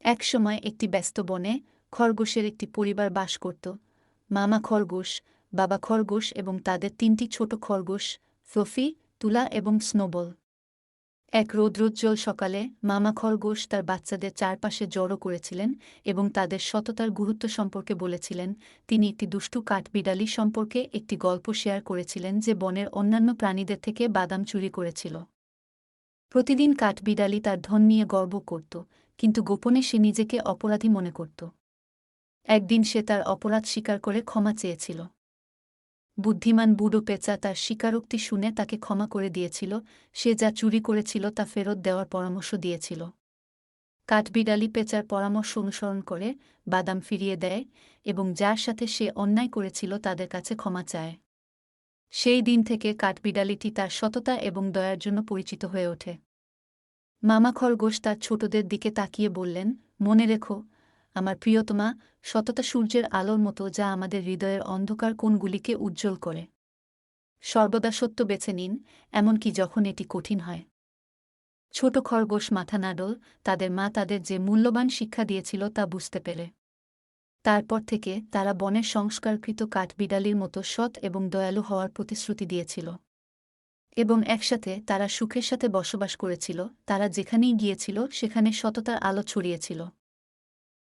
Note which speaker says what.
Speaker 1: একসময় একটি ব্যস্ত বনে খরগোশের একটি পরিবার বাস করত। মামা খরগোশ, বাবা খরগোশ এবং তাদের ৩টি ছোট খরগোশ, ফ্লফি, তুলা এবং স্নোবল। এক রৌদ্রোজ্জ্বল সকালে মামা খরগোশ তার বাচ্চাদের চারপাশে জড়ো করেছিলেন এবং তাদের সততার গুরুত্ব সম্পর্কে বলেছিলেন। তিনি একটি দুষ্টু কাঠবিড়ালি সম্পর্কে একটি গল্প শেয়ার করেছিলেন যে বনের অন্যান্য প্রাণীদের থেকে বাদাম চুরি করেছিল। প্রতিদিন কাঠবিড়ালি তার ধন নিয়ে গর্ব করত, কিন্তু গোপনে সে নিজেকে অপরাধী মনে করত। একদিন সে তার অপরাধ স্বীকার করে ক্ষমা চেয়েছিল। বুদ্ধিমান বুড়ো পেঁচা তার স্বীকারোক্তি শুনে তাকে ক্ষমা করে দিয়েছিল। সে যা চুরি করেছিল তা ফেরত দেওয়ার পরামর্শ দিয়েছিল। কাঠবিড়ালি পেঁচার পরামর্শ অনুসরণ করে বাদাম ফিরিয়ে দেয় এবং যার সাথে সে অন্যায় করেছিল তাদের কাছে ক্ষমা চায়। সেই দিন থেকে কাঠবিড়ালিটি তার সততা এবং দয়ার জন্য পরিচিত হয়ে ওঠে। মামা খরগোশ তার ছোটদের দিকে তাকিয়ে বললেন, মনে রেখো আমার প্রিয়তমা, সততা সূর্যের আলোর মতো যা আমাদের হৃদয়ের অন্ধকার কোণগুলিকে উজ্জ্বল করে। সর্বদা সত্য বেছে নিন, এমনকি যখন এটি কঠিন হয়। ছোট খরগোশ মাথা নাড়ল, তাদের মা তাদের যে মূল্যবান শিক্ষা দিয়েছিল তা বুঝতে পেরে। তারপর থেকে তারা বনের সংস্কারকৃত কাঠবিড়ালির মতো সৎ এবং দয়ালু হওয়ার প্রতিশ্রুতি দিয়েছিল। এবং একসাথে তারা সুখের সাথে বসবাস করেছিল। তারা যেখানেই গিয়েছিল সেখানে সততার আলো ছড়িয়েছিল।